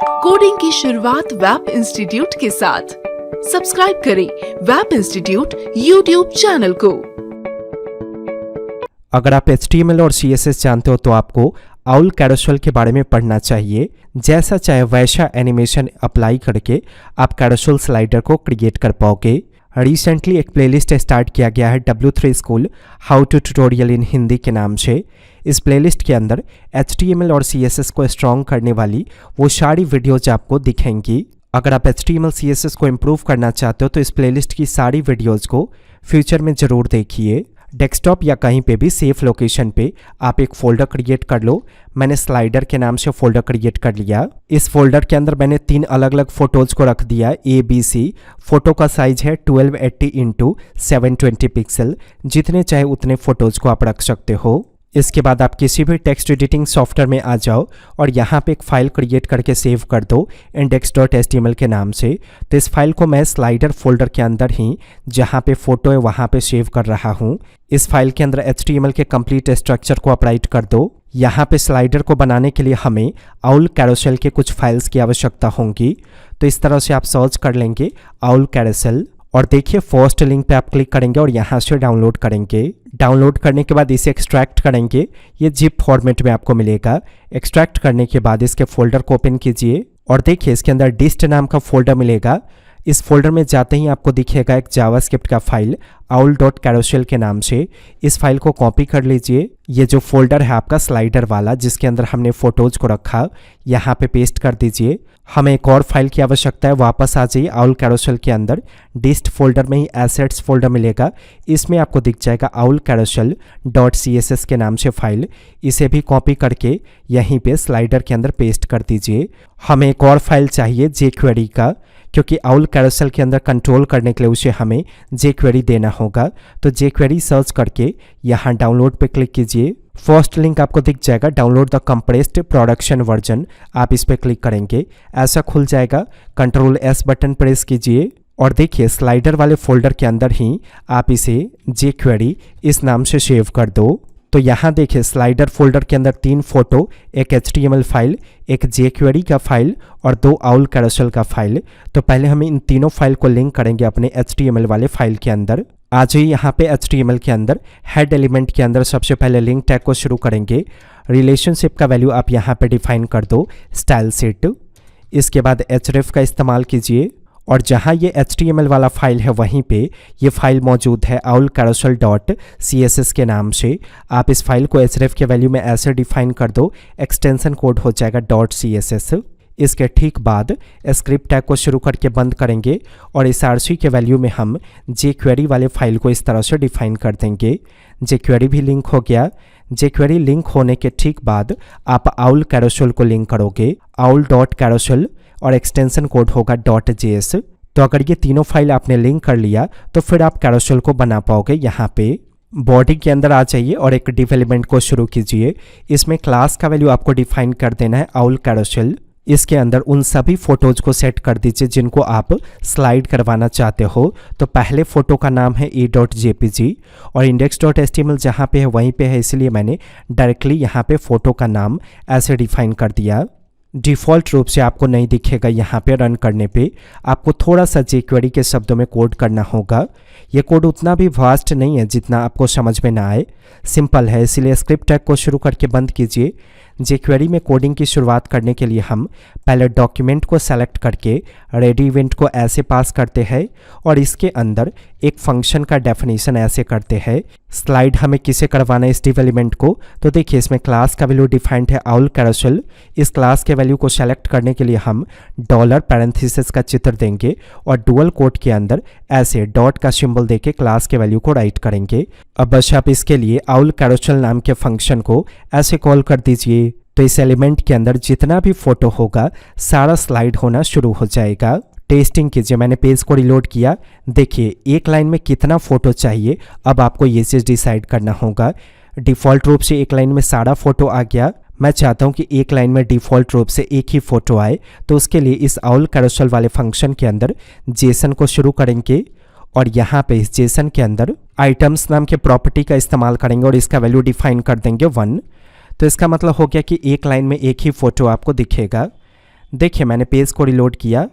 Coding की शुरुआत web institute के साथ। सब्सक्राइब करें वेब इंस्टीट्यूट यूट्यूब चैनल को। अगर आप HTML और CSS जानते हो तो आपको आउल कैरोसेल के बारे में पढ़ना चाहिए। जैसा चाहे वैसा एनिमेशन अप्लाई करके आप कैरोसेल स्लाइडर को क्रिएट कर पाओगे। रिसेंटली एक प्लेलिस्ट स्टार्ट किया गया है W3 school how to tutorial in Hindi के नाम से। इस प्लेलिस्ट के अंदर HTML और CSS को स्ट्रॉन्ग करने वाली वो सारी वीडियोज आपको दिखेंगी। अगर आप HTML CSS को इम्प्रूव करना चाहते हो तो इस प्लेलिस्ट की सारी वीडियोज को फ्यूचर में ज़रूर देखिए। डेस्कटॉप या कहीं पे भी सेफ लोकेशन पे आप एक फोल्डर क्रिएट कर लो। मैंने स्लाइडर के नाम से फोल्डर क्रिएट कर लिया। इस फोल्डर के अंदर मैंने 3 अलग अलग फोटोज को रख दिया ABC। फोटो का साइज है 1280 इंटू 720 पिक्सल। जितने चाहे उतने फोटोज को आप रख सकते हो। इसके बाद आप किसी भी टेक्स्ट एडिटिंग सॉफ्टवेयर में आ जाओ और यहाँ पे एक फ़ाइल क्रिएट करके सेव कर दो index.html के नाम से। तो इस फाइल को मैं स्लाइडर फोल्डर के अंदर ही जहाँ पे फ़ोटो है वहाँ पे सेव कर रहा हूँ। इस फाइल के अंदर HTML के कंप्लीट स्ट्रक्चर को अपराइट कर दो। यहाँ पे स्लाइडर को बनाने के लिए हमें आउल कैरोसेल के कुछ फाइल्स की आवश्यकता होगी। तो इस तरह से आप सर्च कर लेंगे आउल कैरोसेल और देखिए फर्स्ट लिंक पे आप क्लिक करेंगे और यहाँ से डाउनलोड करेंगे। डाउनलोड करने के बाद इसे एक्सट्रैक्ट करेंगे। ये जिप फॉर्मेट में आपको मिलेगा। एक्सट्रैक्ट करने के बाद इसके फोल्डर को ओपन कीजिए और देखिए इसके अंदर डिस्ट नाम का फोल्डर मिलेगा। इस फोल्डर में जाते ही आपको दिखेगा एक जावास्क्रिप्ट का फाइल aul.carousel के नाम से। इस फाइल को कॉपी कर लीजिए। ये जो फोल्डर है आपका स्लाइडर वाला जिसके अंदर हमने फोटोज को रखा, यहाँ पे पेस्ट कर दीजिए। हमें एक और फाइल की आवश्यकता है। वापस आ जाइए आउल कैरोसेल के अंदर डिस्ट फोल्डर में ही एसेट्स फोल्डर मिलेगा। इसमें आपको दिख जाएगा aulcarousel.css के नाम से फाइल। इसे भी कॉपी करके यहीं पे स्लाइडर के अंदर पेस्ट कर दीजिए। हमें एक और फाइल चाहिए jQuery का, क्योंकि आउल कैरोसेल के अंदर कंट्रोल करने के लिए उसे हमें jQuery देना होगा। तो jQuery सर्च करके यहाँ डाउनलोड पे क्लिक कीजिए। फर्स्ट लिंक आपको दिख जाएगा download the compressed production version. आप इस पर क्लिक करेंगे, ऐसा खुल जाएगा। Ctrl+S बटन प्रेस कीजिए और देखिए स्लाइडर वाले फोल्डर के अंदर ही आप इसे jQuery इस नाम से सेव कर दो। तो यहाँ देखिए स्लाइडर फोल्डर के अंदर 3 फोटो, एक HTML फाइल, एक jQuery का फाइल और 2 आउल कैरोसेल का फाइल। तो पहले हम इन तीनों फाइल को लिंक करेंगे अपने HTML वाले फाइल के अंदर। आ जाइए यहाँ पे HTML के अंदर हेड एलिमेंट के अंदर सबसे पहले लिंक टैग को शुरू करेंगे। रिलेशनशिप का वैल्यू आप यहाँ पे डिफाइन कर दो स्टाइल सेट। इसके बाद href का इस्तेमाल कीजिए और जहाँ ये HTML वाला फाइल है वहीं पे ये फाइल मौजूद है aulcarousel.css के नाम से। आप इस फाइल को href के वैल्यू में ऐसे डिफाइन कर दो, एक्सटेंशन कोड हो जाएगा .css। इसके ठीक बाद स्क्रिप्ट टैग को शुरू करके बंद करेंगे और src के वैल्यू में हम jQuery वाले फाइल को इस तरह से डिफाइन कर देंगे। jQuery भी लिंक हो गया। jQuery लिंक होने के ठीक बाद आप आउल कैरोसेल को लिंक करोगे aul.carousel और एक्सटेंशन कोड होगा .js। तो अगर ये तीनों फाइल आपने लिंक कर लिया तो फिर आप कैरोसेल को बना पाओगे। यहाँ पे बॉडी के अंदर आ जाइए और एक डिव एलिमेंट को शुरू कीजिए। इसमें क्लास का वैल्यू आपको डिफाइन कर देना है आउल कैरोसेल। इसके अंदर उन सभी फोटोज को सेट कर दीजिए जिनको आप स्लाइड करवाना चाहते हो। तो पहले फोटो का नाम है a.jpg और index.html जहाँ पे है वहीं पे है, इसलिए मैंने डायरेक्टली यहाँ पे फोटो का नाम ऐसे डिफाइन कर दिया। डिफ़ॉल्ट रूप से आपको नहीं दिखेगा। यहाँ पे रन करने पे आपको थोड़ा सा jQuery के शब्दों में कोड करना होगा। ये कोड उतना भी वास्ट नहीं है जितना आपको समझ में ना आए, सिंपल है, इसीलिए स्क्रिप्ट टैग को शुरू करके बंद कीजिए। jQuery में कोडिंग की शुरुआत करने के लिए हम पहले डॉक्यूमेंट को सेलेक्ट करके रेडी इवेंट को ऐसे पास करते हैं और इसके अंदर एक फंक्शन का डेफिनेशन ऐसे करते हैं। स्लाइड हमें किसे करवाना है इस डिव एलिमेंट को, तो देखिए इसमें क्लास का वैल्यू डिफाइंड है आउल कैरोसेल। इस क्लास के वैल्यू को सेलेक्ट करने के लिए हम डॉलर पैरेंथेसिस का चित्र देंगे और डुअल कोट के अंदर ऐसे डॉट का सिंबल देके क्लास के वैल्यू को राइट करेंगे। अब बस आप इसके लिए आउल कैरोसेल नाम के फंक्शन को ऐसे कॉल कर दीजिए। तो इस एलिमेंट के अंदर जितना भी फोटो होगा सारा स्लाइड होना शुरू हो जाएगा। टेस्टिंग कीजिए। मैंने पेज को रिलोड किया। देखिए एक लाइन में कितना फोटो चाहिए, अब आपको ये चीज़ डिसाइड करना होगा। डिफ़ॉल्ट रूप से एक लाइन में सारा फोटो आ गया। मैं चाहता हूं कि एक लाइन में डिफ़ॉल्ट रूप से एक ही फोटो आए, तो उसके लिए इस आउल कैरोसेल वाले फंक्शन के अंदर जेसन को शुरू करेंगे और यहाँ पे इस जेसन के अंदर आइटम्स नाम के प्रॉपर्टी का इस्तेमाल करेंगे और इसका वैल्यू डिफाइन कर देंगे 1। तो इसका मतलब हो गया कि एक लाइन में एक ही फोटो आपको दिखेगा। देखिए मैंने पेज को रिलोड किया।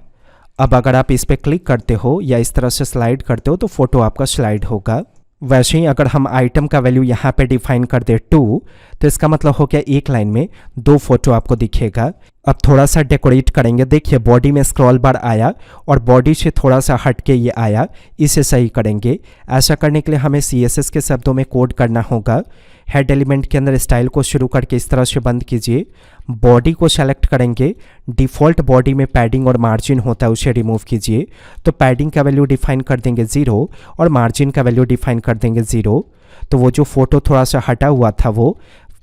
अब अगर आप इस पर क्लिक करते हो या इस तरह से स्लाइड करते हो तो फोटो आपका स्लाइड होगा। वैसे ही अगर हम आइटम का वैल्यू यहाँ पे डिफाइन कर दे 2, तो इसका मतलब हो गया एक लाइन में 2 फोटो आपको दिखेगा। अब थोड़ा सा डेकोरेट करेंगे। देखिए बॉडी में स्क्रॉल बार आया और बॉडी से थोड़ा सा हट के ये आया, इसे सही करेंगे। ऐसा करने के लिए हमें CSS के शब्दों में कोड करना होगा। हेड एलिमेंट के अंदर स्टाइल को शुरू करके इस तरह से बंद कीजिए। बॉडी को सेलेक्ट करेंगे। डिफ़ॉल्ट बॉडी में पैडिंग और मार्जिन होता है, उसे रिमूव कीजिए। तो पैडिंग का वैल्यू डिफाइन कर देंगे 0 और मार्जिन का वैल्यू डिफाइन कर देंगे 0। तो वो जो फोटो थोड़ा सा हटा हुआ था वो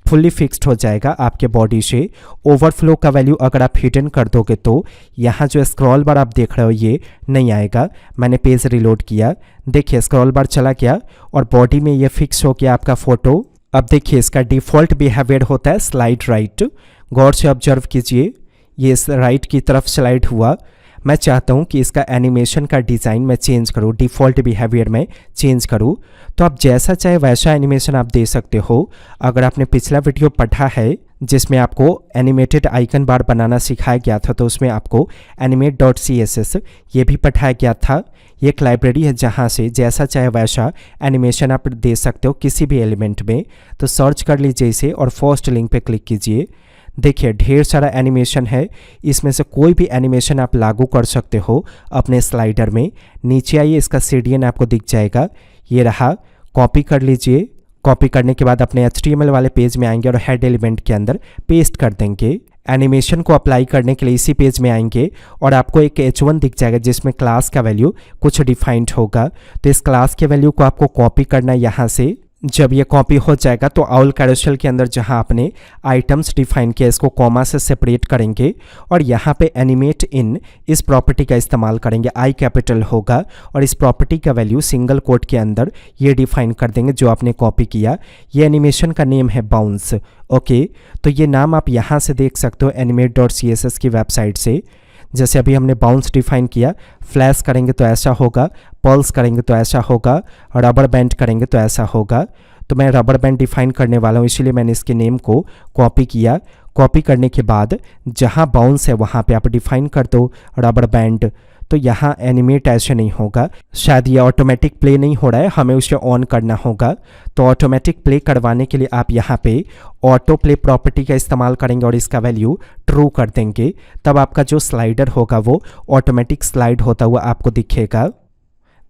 फुल्ली फिक्स्ड हो जाएगा आपके बॉडी से। ओवरफ्लो का वैल्यू अगर आप हिडन कर दोगे तो यहाँ जो स्क्रॉल बार आप देख रहे हो ये नहीं आएगा। मैंने पेज रिलोड किया, देखिए स्क्रॉल बार चला गया और बॉडी में ये फिक्स हो गया आपका फ़ोटो। अब देखिए इसका डिफ़ॉल्ट बिहेवियर होता है स्लाइड राइट। गौर से ऑब्जर्व कीजिए, ये इस राइट की तरफ स्लाइड हुआ। मैं चाहता हूँ कि इसका एनिमेशन का डिज़ाइन मैं चेंज करूँ, डिफ़ॉल्ट बिहेवियर में चेंज करूँ। तो आप जैसा चाहे वैसा एनिमेशन आप दे सकते हो। अगर आपने पिछला वीडियो पढ़ा है जिसमें आपको एनिमेटेड आइकन बार बनाना सिखाया गया था, तो उसमें आपको animate.css ये भी पढ़ाया गया था। ये एक लाइब्रेरी है जहाँ से जैसा चाहे वैसा एनिमेशन आप दे सकते हो किसी भी एलिमेंट में। तो सर्च कर लीजिए इसे और फर्स्ट लिंक पे क्लिक कीजिए। देखिए ढेर सारा एनिमेशन है, इसमें से कोई भी एनिमेशन आप लागू कर सकते हो अपने स्लाइडर में। नीचे आइए, इसका CDN आपको दिख जाएगा, ये रहा। कॉपी कर लीजिए। कॉपी करने के बाद अपने HTML वाले पेज में आएंगे और हेड एलिमेंट के अंदर पेस्ट कर देंगे। एनिमेशन को अप्लाई करने के लिए इसी पेज में आएंगे और आपको एक H1 दिख जाएगा जिसमें क्लास का वैल्यू कुछ डिफाइंड होगा। तो इस क्लास के वैल्यू को आपको कॉपी करना है यहाँ से। जब ये कॉपी हो जाएगा तो आउल कैरोसेल के अंदर जहां आपने आइटम्स डिफाइन किया इसको कॉमा से सेपरेट करेंगे और यहाँ पे एनिमेट इन इस प्रॉपर्टी का इस्तेमाल करेंगे। आई कैपिटल होगा और इस प्रॉपर्टी का वैल्यू सिंगल कोट के अंदर ये डिफाइन कर देंगे जो आपने कॉपी किया। ये एनिमेशन का नेम है बाउंस। ओके, तो ये नाम आप यहाँ से देख सकते हो animate.css की वेबसाइट से। जैसे अभी हमने बाउंस डिफाइन किया, फ्लैश करेंगे तो ऐसा होगा, पल्स करेंगे तो ऐसा होगा, रबर बैंड करेंगे तो ऐसा होगा। तो मैं रबर बैंड डिफाइन करने वाला हूँ, इसीलिए मैंने इसके नेम को कॉपी किया। कॉपी करने के बाद जहाँ बाउंस है वहाँ पे आप डिफाइन कर दो रबर बैंड। तो यहाँ एनिमेट ऐसे नहीं होगा, शायद ये ऑटोमेटिक प्ले नहीं हो रहा है, हमें उसे ऑन करना होगा। तो ऑटोमेटिक प्ले करवाने के लिए आप यहाँ पे ऑटो प्ले प्रॉपर्टी का इस्तेमाल करेंगे और इसका वैल्यू ट्रू कर देंगे। तब आपका जो स्लाइडर होगा वो ऑटोमेटिक स्लाइड होता हुआ आपको दिखेगा।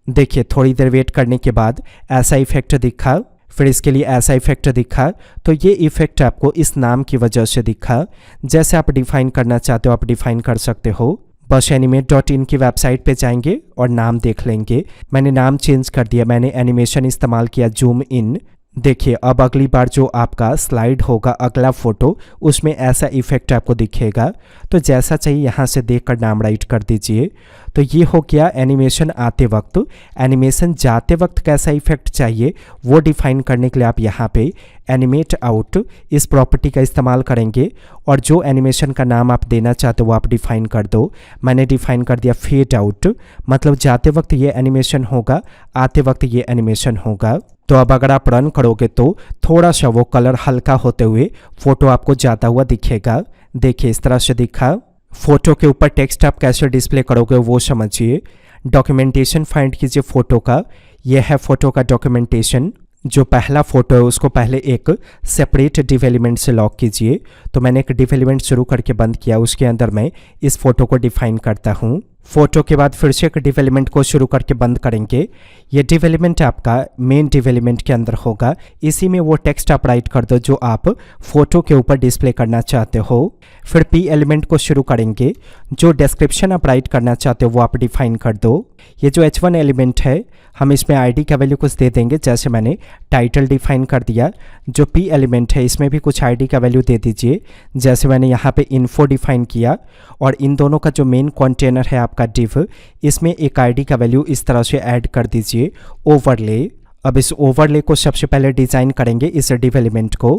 देखिए थोड़ी देर वेट करने के बाद ऐसा इफेक्ट दिखा, फिर इसके लिए ऐसा इफेक्ट दिखा। तो ये इफेक्ट आपको इस नाम की वजह से दिखा। जैसे आप डिफाइन करना चाहते हो आप डिफाइन कर सकते हो। बस animate.in की वेबसाइट पे जाएंगे और नाम देख लेंगे। मैंने नाम चेंज कर दिया, मैंने एनिमेशन इस्तेमाल किया जूम इन। देखिए अब अगली बार जो आपका स्लाइड होगा अगला फोटो, उसमें ऐसा इफेक्ट आपको दिखेगा। तो जैसा चाहिए यहाँ से देखकर नाम राइट कर दीजिए। तो ये हो गया एनिमेशन आते वक्त। एनिमेशन जाते वक्त कैसा इफेक्ट चाहिए वो डिफाइन करने के लिए आप यहाँ पे एनिमेट आउट इस प्रॉपर्टी का इस्तेमाल करेंगे और जो एनिमेशन का नाम आप देना चाहते हो वो आप डिफाइन कर दो। मैंने डिफाइन कर दिया फेड आउट, मतलब जाते वक्त ये एनिमेशन होगा, आते वक्त ये एनिमेशन होगा। तो अब अगर आप रन करोगे तो थोड़ा सा वो कलर हल्का होते हुए फोटो आपको जाता हुआ दिखेगा। देखिए इस तरह से दिखा। फोटो के ऊपर टेक्स्ट आप कैसे डिस्प्ले करोगे वो समझिए। डॉक्यूमेंटेशन फाइंड कीजिए फोटो का। यह है फोटो का डॉक्यूमेंटेशन। जो पहला फोटो है उसको पहले एक सेपरेट डिव एलिमेंट से लॉक कीजिए। तो मैंने एक डिव एलिमेंट शुरू करके बंद किया, उसके अंदर मैं इस फोटो को डिफाइन करता हूँ। फोटो के बाद फिर से एक डिव एलिमेंट को शुरू करके बंद करेंगे। ये डिव एलिमेंट आपका मेन डिव एलिमेंट के अंदर होगा। इसी में वो टेक्स्ट आप राइट कर दो जो आप फोटो के ऊपर डिस्प्ले करना चाहते हो। फिर पी एलिमेंट को शुरू करेंगे। जो डिस्क्रिप्शन आप राइट करना चाहते हो वो आप डिफाइन कर दो। ये जो H1 एलिमेंट है हम इसमें आईडी का वैल्यू कुछ दे देंगे, जैसे मैंने टाइटल डिफाइन कर दिया। जो पी एलिमेंट है इसमें भी कुछ आईडी का वैल्यू दे दीजिए, जैसे मैंने यहाँ पे इन्फो डिफाइन किया। और इन दोनों का जो मेन कंटेनर है आपका डिव, इसमें एक आईडी का वैल्यू इस तरह से ऐड कर दीजिए, ओवरले। अब इस ओवरले को सबसे पहले डिज़ाइन करेंगे इस डिव एलिमेंट को।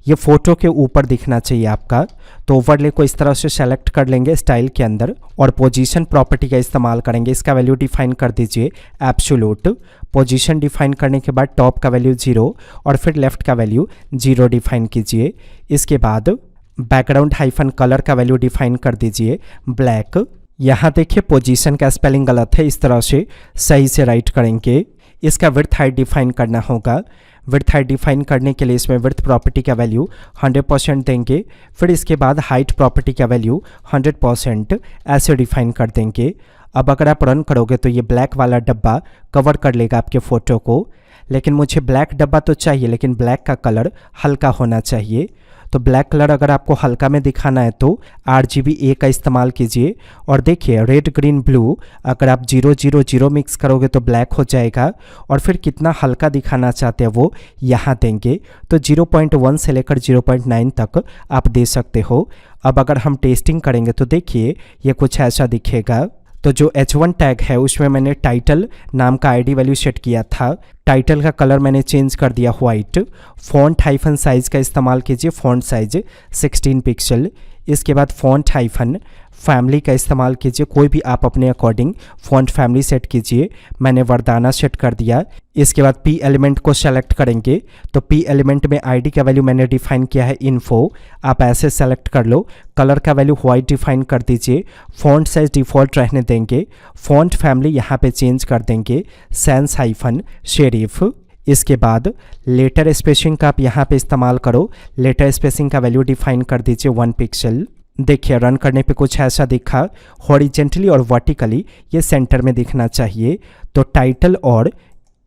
ये फोटो के ऊपर दिखना चाहिए आपका। तो ओवरले को इस तरह से सेलेक्ट कर लेंगे स्टाइल के अंदर और पोजीशन प्रॉपर्टी का इस्तेमाल करेंगे। इसका वैल्यू डिफाइन कर दीजिए एब्सोल्यूट। पोजीशन डिफाइन करने के बाद टॉप का वैल्यू 0 और फिर लेफ्ट का वैल्यू 0 डिफाइन कीजिए। इसके बाद बैकग्राउंड हाइफन कलर का वैल्यू डिफाइन कर दीजिए ब्लैक। यहाँ देखिए पोजीशन का स्पेलिंग गलत है, इस तरह से सही से राइट करेंगे। इसका विड्थ हाइट डिफाइन करना होगा। विड्थ हाइट डिफाइन करने के लिए इसमें विड्थ प्रॉपर्टी का वैल्यू 100% देंगे, फिर इसके बाद हाइट प्रॉपर्टी का वैल्यू 100% ऐसे डिफाइन कर देंगे। अब अगर आप रन करोगे तो ये ब्लैक वाला डब्बा कवर कर लेगा आपके फ़ोटो को, लेकिन मुझे ब्लैक डब्बा तो चाहिए, लेकिन ब्लैक का कलर हल्का होना चाहिए। तो ब्लैक कलर अगर आपको हल्का में दिखाना है तो RGB का इस्तेमाल कीजिए। और देखिए रेड ग्रीन ब्लू अगर आप 000 मिक्स करोगे तो ब्लैक हो जाएगा, और फिर कितना हल्का दिखाना चाहते हैं वो यहाँ देंगे। तो 0.1 से लेकर 0.9 तक आप दे सकते हो। अब अगर हम टेस्टिंग करेंगे तो देखिए ये कुछ ऐसा दिखेगा। तो जो H1 टैग है उसमें मैंने टाइटल नाम का ID वैल्यू सेट किया था। टाइटल का कलर मैंने चेंज कर दिया वाइट। फॉन्ट हाइफन साइज़ का इस्तेमाल कीजिए, फॉन्ट साइज 16 पिक्सल। इसके बाद फॉन्ट हाइफन फैमिली का इस्तेमाल कीजिए, कोई भी आप अपने अकॉर्डिंग फॉन्ट फैमिली सेट कीजिए। मैंने वरदाना सेट कर दिया। इसके बाद P एलिमेंट को सेलेक्ट करेंगे, तो P एलिमेंट में ID का वैल्यू मैंने डिफाइन किया है इन्फो, आप ऐसे सेलेक्ट कर लो। कलर का वैल्यू वाइट डिफाइन कर दीजिए। फॉन्ट साइज डिफ़ॉल्ट रहने देंगे। फॉन्ट फैमिली यहाँ पे चेंज कर देंगे सैंस हाइफन शेरिफ। इसके बाद लेटर स्पेसिंग का आप यहाँ पे इस्तेमाल करो। लेटर स्पेसिंग का वैल्यू डिफाइन कर दीजिए 1 पिक्सल। देखिए रन करने पे कुछ ऐसा दिखा। हॉरिजेंटली और वर्टिकली ये सेंटर में दिखना चाहिए। तो टाइटल और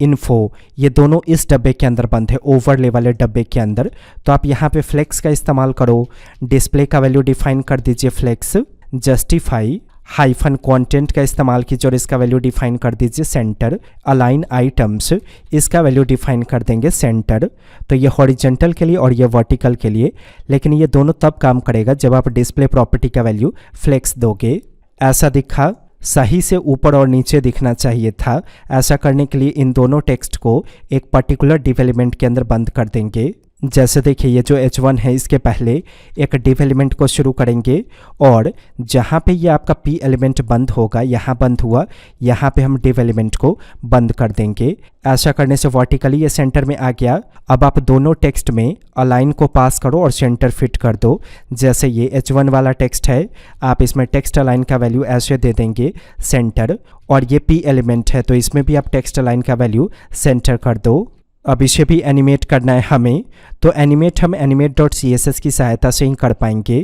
इन्फो ये दोनों इस डब्बे के अंदर बंद है, ओवरले वाले डब्बे के अंदर। तो आप यहाँ पे फ्लेक्स का इस्तेमाल करो। डिस्प्ले का वैल्यू डिफाइन कर दीजिए फ्लेक्स। जस्टिफाई हाइफन कंटेंट का इस्तेमाल कीजिए और इसका वैल्यू डिफाइन कर दीजिए सेंटर। अलाइन आइटम्स इसका वैल्यू डिफाइन कर देंगे सेंटर। तो ये हॉरिजेंटल के लिए और ये वर्टिकल के लिए, लेकिन ये दोनों तब काम करेगा जब आप डिस्प्ले प्रॉपर्टी का वैल्यू फ्लेक्स दोगे। ऐसा दिखा, सही से ऊपर और नीचे दिखना चाहिए था। ऐसा करने के लिए इन दोनों टेक्स्ट को एक पर्टिकुलर डिवेलपमेंट के अंदर बंद कर देंगे। जैसे देखिए ये जो H1 है इसके पहले एक डिव एलिमेंट को शुरू करेंगे, और जहाँ पे ये आपका P एलिमेंट बंद होगा, यहाँ बंद हुआ, यहाँ पे हम डिव एलिमेंट को बंद कर देंगे। ऐसा करने से वर्टिकली ये सेंटर में आ गया। अब आप दोनों टेक्स्ट में अलाइन को पास करो और सेंटर फिट कर दो। जैसे ये H1 वाला टेक्स्ट है, आप इसमें टेक्स्ट अलाइन का वैल्यू ऐसे दे देंगे सेंटर, और ये P एलिमेंट है तो इसमें भी आप टेक्स्ट अलाइन का वैल्यू सेंटर कर दो। अब इसे भी एनिमेट करना है हमें, तो एनिमेट हम animate.css की सहायता से ही कर पाएंगे।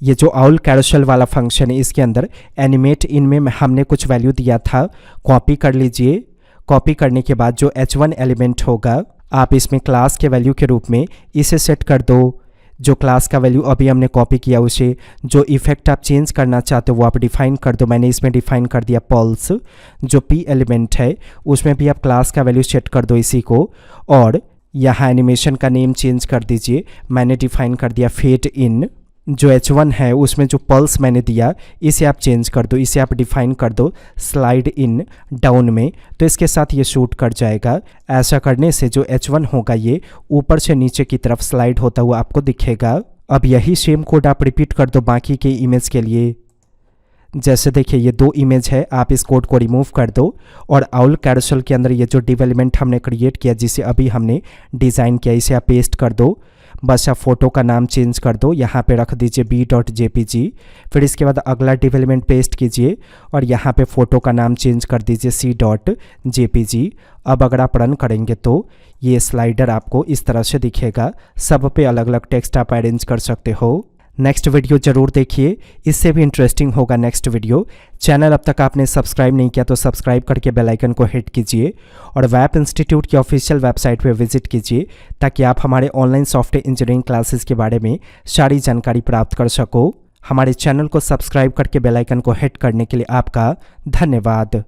ये जो आउल कैरोसेल वाला फंक्शन है इसके अंदर एनिमेट इन में हमने कुछ वैल्यू दिया था, कॉपी कर लीजिए। कॉपी करने के बाद जो H1 एलिमेंट होगा आप इसमें क्लास के वैल्यू के रूप में इसे सेट कर दो। जो क्लास का वैल्यू अभी हमने कॉपी किया उसे, जो इफेक्ट आप चेंज करना चाहते हो वो आप डिफाइन कर दो। मैंने इसमें डिफाइन कर दिया पल्स। जो P एलिमेंट है उसमें भी आप क्लास का वैल्यू सेट कर दो इसी को, और यहाँ एनिमेशन का नेम चेंज कर दीजिए। मैंने डिफाइन कर दिया फेड इन। जो H1 है उसमें जो पल्स मैंने दिया इसे आप चेंज कर दो, इसे आप डिफाइन कर दो स्लाइड इन डाउन में, तो इसके साथ ये शूट कर जाएगा। ऐसा करने से जो H1 होगा ये ऊपर से नीचे की तरफ स्लाइड होता हुआ आपको दिखेगा। अब यही सेम कोड आप रिपीट कर दो बाकी के इमेज के लिए। जैसे देखिए ये 2 इमेज है, आप इस कोड को रिमूव कर दो, और आउल कैरोसेल के अंदर ये जो डिवेलपमेंट हमने क्रिएट किया जिसे अभी हमने डिज़ाइन किया इसे आप पेस्ट कर दो। बस आप फोटो का नाम चेंज कर दो, यहाँ पे रख दीजिए b.jpg। फिर इसके बाद अगला डेवलपमेंट पेस्ट कीजिए और यहाँ पे फ़ोटो का नाम चेंज कर दीजिए c.jpg। अब अगर आप रन करेंगे तो ये स्लाइडर आपको इस तरह से दिखेगा। सब पे अलग अलग टेक्स्ट आप अरेंज कर सकते हो। नेक्स्ट वीडियो ज़रूर देखिए, इससे भी इंटरेस्टिंग होगा नेक्स्ट वीडियो। चैनल अब तक आपने सब्सक्राइब नहीं किया तो सब्सक्राइब करके बेल आइकन को हिट कीजिए, और वैप इंस्टीट्यूट की ऑफिशियल वेबसाइट पे विजिट कीजिए ताकि आप हमारे ऑनलाइन सॉफ्टवेयर इंजीनियरिंग क्लासेस के बारे में सारी जानकारी प्राप्त कर सको। हमारे चैनल को सब्सक्राइब करके बेल आइकन को हिट करने के लिए आपका धन्यवाद।